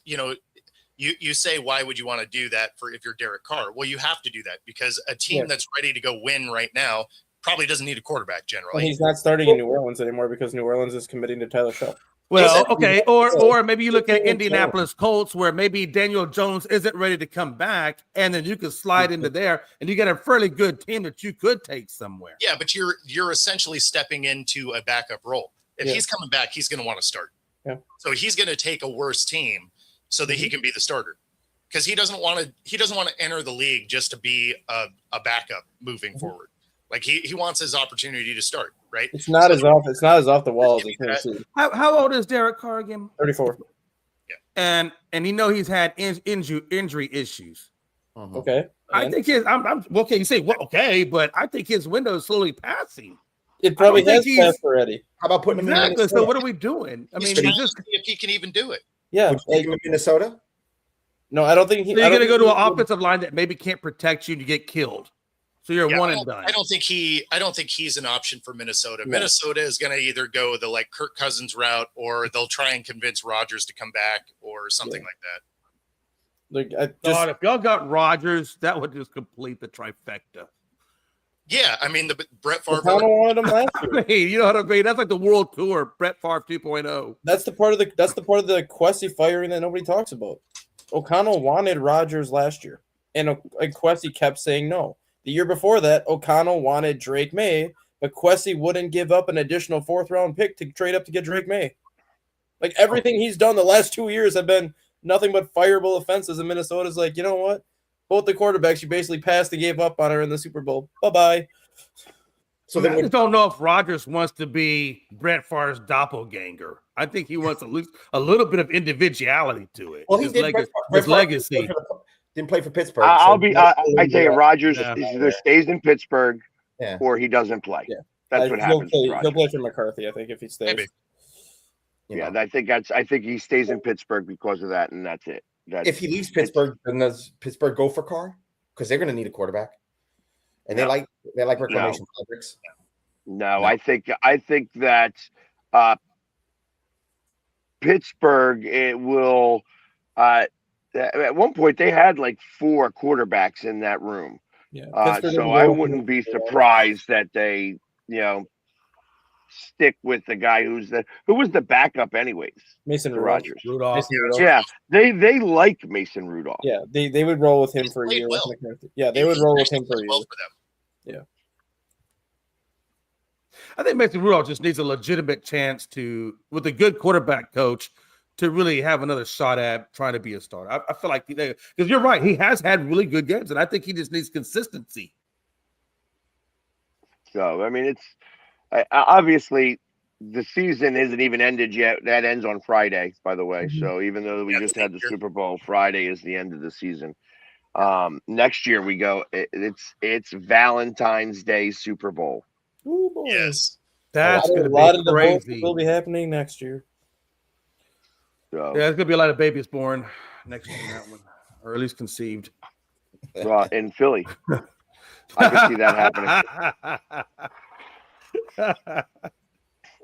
you say, why would you want to do that if you're Derek Carr? Well, you have to do that because a team that's ready to go win right now probably doesn't need a quarterback generally. Well, he's not starting in New Orleans anymore because New Orleans is committing to Tyler Shuck. Well, okay, or maybe you look at Indianapolis Colts where maybe Daniel Jones isn't ready to come back, and then you could slide into there, and you get a fairly good team that you could take somewhere. Yeah, but you're essentially stepping into a backup role. If he's coming back, he's going to want to start. Yeah. So he's going to take a worse team so that he can be the starter, because he doesn't want to enter the league just to be a backup moving forward. Like he wants his opportunity to start, right? It's not as off the wall as it can see. How old is Derek Carr again? 34. Yeah. And he's had injury issues. Okay. I think I'm okay. You say okay, but I think his window is slowly passing. It probably has passed already. How about putting him in Minnesota? So what are we doing? I mean, if he can even do it. Yeah. Would you take him in Minnesota? No, I don't think so you're going to go to an offensive line that maybe can't protect you and you get killed. So you're one and done. I don't think he's an option for Minnesota. No. Minnesota is going to either go the like Kirk Cousins route, or they'll try and convince Rodgers to come back, or something like that. Like, if y'all got Rodgers, that would just complete the trifecta. Yeah, I mean the Brett Favre. Wanted him last year. I mean, you know what I mean? That's like the world tour, Brett Favre 2.0. That's the part of the Kwesi firing that nobody talks about. O'Connell wanted Rodgers last year, and Kwesi kept saying no. The year before that, O'Connell wanted Drake May, but Kwesi wouldn't give up an additional 4th-round pick to trade up to get Drake May. Like, everything he's done the last 2 years have been nothing but fireable offenses, and Minnesota's like, you know what? Both the quarterbacks you basically passed and gave up on her in the Super Bowl. Bye-bye. So I just don't know if Rodgers wants to be Brett Favre's doppelganger. I think he wants at least a little bit of individuality to it. Well, his legacy. Didn't play for Pittsburgh. I tell you, Rodgers either stays in Pittsburgh or he doesn't play. Yeah. That's what happens. He'll play for McCarthy, I think, if he stays. Maybe. I think he stays in Pittsburgh because of that, and that's it. If he leaves Pittsburgh, then does Pittsburgh go for Carr? Because they're going to need a quarterback, and they like reclamation projects. No, I think that Pittsburgh will. At one point, they had like 4 quarterbacks in that room. Yeah. So I wouldn't be surprised that they, stick with the guy who was the backup anyways. Mason Rogers. Rudolph. Mason Rudolph. Yeah, they like Mason Rudolph. Yeah, they would roll with him for a played year. well. Yeah, they would roll with him for a year. Well for them. Yeah. I think Mason Rudolph just needs a legitimate chance to, with a good quarterback coach, to really have another shot at trying to be a starter. I feel like because you're right, he has had really good games, and I think he just needs consistency. So I mean, it's obviously the season isn't even ended yet. That ends on Friday, by the way. Mm-hmm. So even though we just had the Super Bowl, Friday is the end of the season. Next year we go. It's Valentine's Day Super Bowl. Ooh, boy. Yes. That's going to a lot of be crazy. The will be happening next year. So yeah, there's going to be a lot of babies born next year in that one, or at least conceived. in Philly, I can see that happening.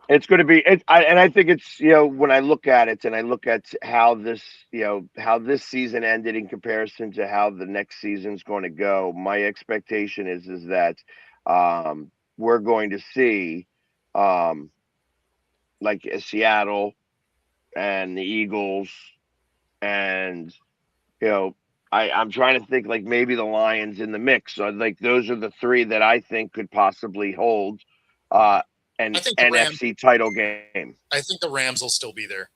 It's going to be, and I think it's, when I look at it and I look at how this season ended in comparison to how the next season's going to go, my expectation is that we're going to see like Seattle and the Eagles, and I'm trying to think like maybe the Lions in the mix. So like those are the three that I think could possibly hold an NFC title game. I think the Rams will still be there.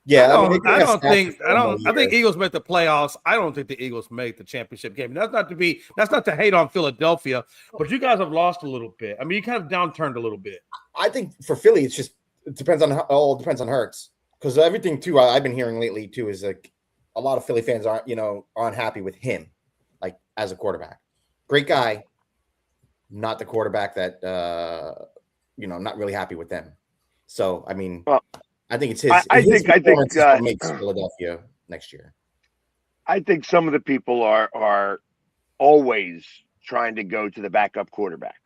Yeah, I think Eagles make the playoffs. I don't think the Eagles make the championship game. That's not to hate on Philadelphia, but you guys have lost a little bit. I mean, you kind of downturned a little bit. I think for Philly, it depends on Hurts, because everything too I've been hearing lately too is like a lot of Philly fans aren't unhappy with him, like as a quarterback. Great guy, not the quarterback that not really happy with them. So I mean, I think it's his. I think makes Philadelphia next year. I think some of the people are always trying to go to the backup quarterback.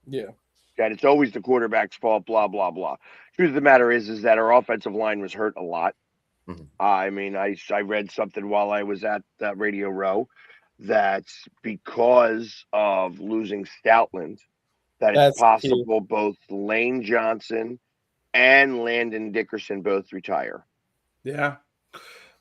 Yeah. That it's always the quarterback's fault, blah, blah, blah. Truth of the matter is that our offensive line was hurt a lot. Mm-hmm. I mean, I read something while I was at Radio Row that's because of losing Stoutland, it's possible both Lane Johnson and Landon Dickerson both retire. Yeah.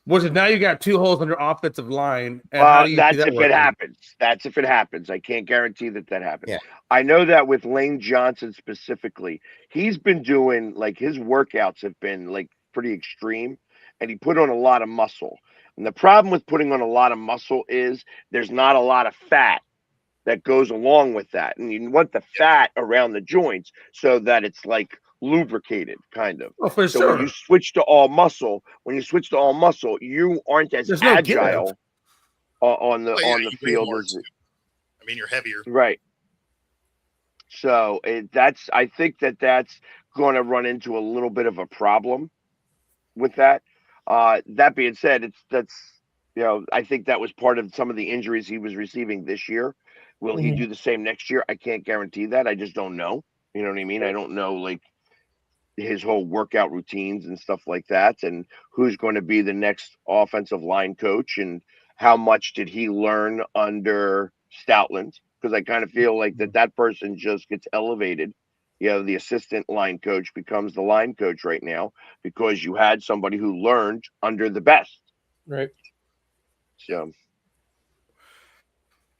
Which is now you got two holes on your offensive line. And that's if it happens. That's if it happens. I can't guarantee that happens. Yeah. I know that with Lane Johnson specifically, he's been doing like his workouts have been like pretty extreme, and he put on a lot of muscle. And the problem with putting on a lot of muscle is there's not a lot of fat that goes along with that. And you want the fat around the joints so that it's like lubricated kind of. Oh, for so sure. when you switch to all muscle, you aren't as agile on the field. I mean, you're heavier. Right. So I think that's going to run into a little bit of a problem with that. That being said, I think that was part of some of the injuries he was receiving this year. Will he do the same next year? I can't guarantee that. I just don't know. You know what I mean? I don't know like his whole workout routines and stuff like that, and who's going to be the next offensive line coach, and how much did he learn under Stoutland? Because I kind of feel like that person just gets elevated. The assistant line coach becomes the line coach right now because you had somebody who learned under the best. Right. So.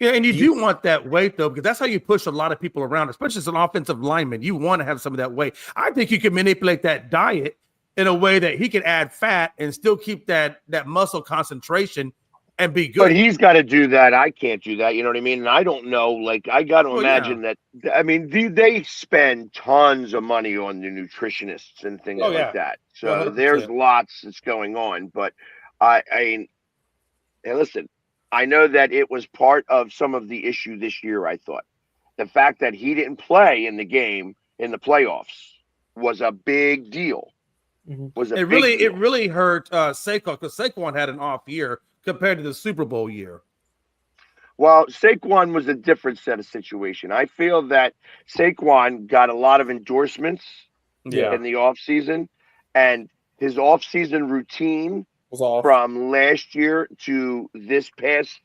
Yeah, and you do want that weight, though, because that's how you push a lot of people around, especially as an offensive lineman. You want to have some of that weight. I think you can manipulate that diet in a way that he can add fat and still keep that muscle concentration and be good. But he's got to do that. I can't do that. You know what I mean? And I don't know. Like, I got to imagine that. I mean, they spend tons of money on the nutritionists and things like that. So there's lots that's going on. But hey, listen. I know that it was part of some of the issue this year. I thought the fact that he didn't play in the game in the playoffs was a big deal. It really hurt Saquon, because Saquon had an off year compared to the Super Bowl year. Well, Saquon was a different set of situation. I feel that Saquon got a lot of endorsements in the offseason, and his offseason routine from last year to this past,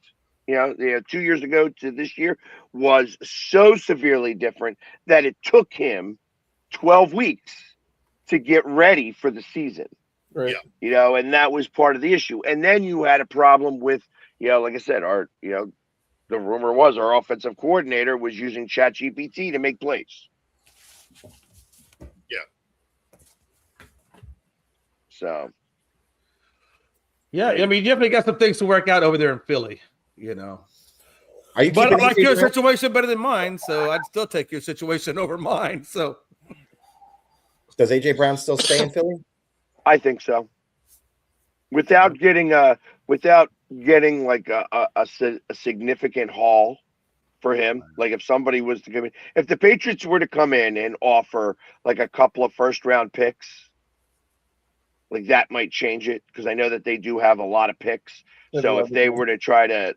2 years ago to this year was so severely different that it took him 12 weeks to get ready for the season. Right. And that was part of the issue. And then you had a problem with, like I said, the rumor was our offensive coordinator was using ChatGPT to make plays. Yeah. So. Yeah, I mean, you definitely got some things to work out over there in Philly, Are you? But I like AJ your Brown? situation better than mine, so I'd still take your situation over mine. So, Does AJ Brown still stay in Philly? I think so. Without getting like a significant haul for him, like if somebody was to come in, if the Patriots were to come in and offer like a couple of first round picks, like that might change it because I know that they do have a lot of picks. So if they were to try to,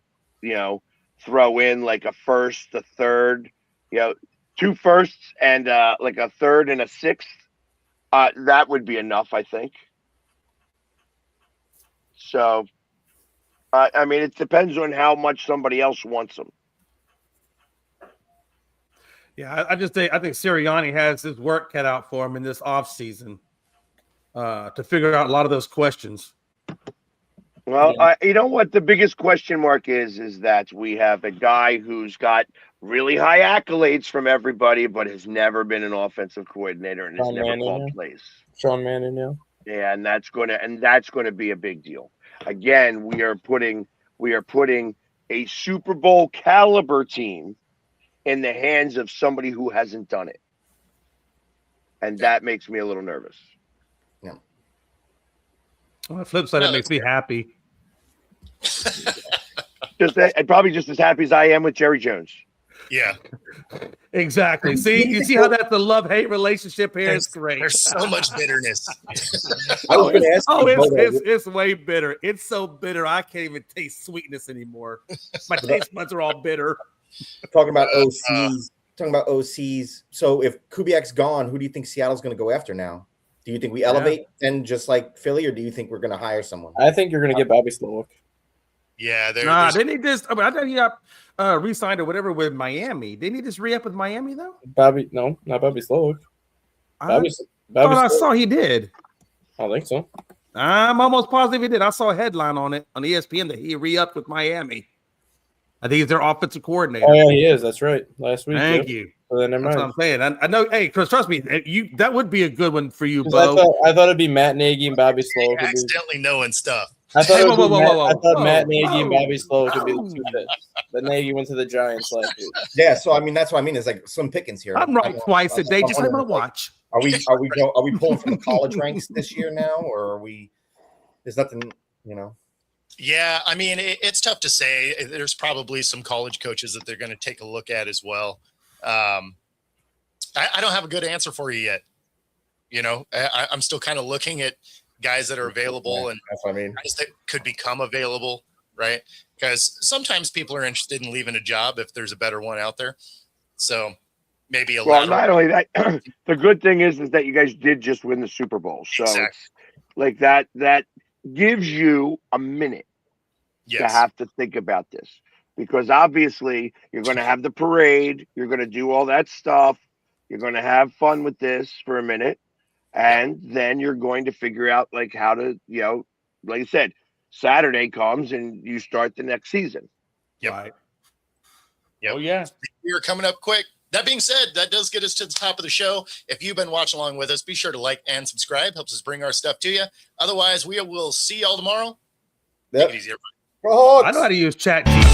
throw in like a first, a third, 2 firsts and like a third and a sixth, that would be enough, I think. So, I mean, it depends on how much somebody else wants them. yeah, I think Sirianni has his work cut out for him in this offseason to figure out a lot of those questions. Well, you know what the biggest question mark is that we have a guy who's got really high accolades from everybody, but has never been an offensive coordinator and has never called plays. Sean Mannion, yeah. Yeah, and that's going to be a big deal. Again, we are putting a Super Bowl caliber team in the hands of somebody who hasn't done it, and that makes me a little nervous. Yeah. On the flip side, it makes me happy. Probably just as happy as I am with Jerry Jones. Yeah, exactly. See, you see how that's the love-hate relationship here? It's great. There's so much bitterness. I was going to ask it's way bitter. It's so bitter I can't even taste sweetness anymore. My taste buds are all bitter. Talking about OCs. So if Kubiak's gone, who do you think Seattle's going to go after now? Do you think we elevate and just like Philly, or do you think we're going to hire someone? I think you're going to get Bobby Slowick. Yeah, didn't he just? I thought he got re-signed or whatever with Miami. Didn't he just re-up with Miami though? No, not Bobby Slowick. I saw he did. I think so. I'm almost positive he did. I saw a headline on it on ESPN that he re-upped with Miami. I think he's their offensive coordinator. Oh yeah, he is. That's right. Last week. Thank you. So then That's what I'm saying. I know. Hey, Chris, trust me. That would be a good one for you, Bo. I thought it'd be Matt Nagy and Bobby Slowick. Accidentally knowing stuff. I thought Matt Nagy and Bobby Slowick could be the two fits. But Nagy went to the Giants last week. Yeah, so I mean that's what I mean. It's like Slim Pickens here. I'm right twice a day. Just let me watch. Are we pulling from the college ranks this year now, or are we? There's nothing, Yeah, I mean it's tough to say. There's probably some college coaches that they're going to take a look at as well. I don't have a good answer for you yet. I'm still kind of looking at guys that are available and that's what I mean. Guys that could become available, right? Because sometimes people are interested in leaving a job if there's a better one out there. So maybe not only that, the good thing is that you guys did just win the Super Bowl. So it's like that gives you a minute to have to think about this. Because obviously you're going to have the parade. You're going to do all that stuff. You're going to have fun with this for a minute. And then you're going to figure out like how to, like I said, Saturday comes and you start the next season. Yep. Right. Yep. Oh, yeah. We're coming up quick. That being said, that does get us to the top of the show. If you've been watching along with us, be sure to like and subscribe. Helps us bring our stuff to you. Otherwise, we will see y'all tomorrow. Yep. Take it easy, everybody. I know how to use ChatGPT.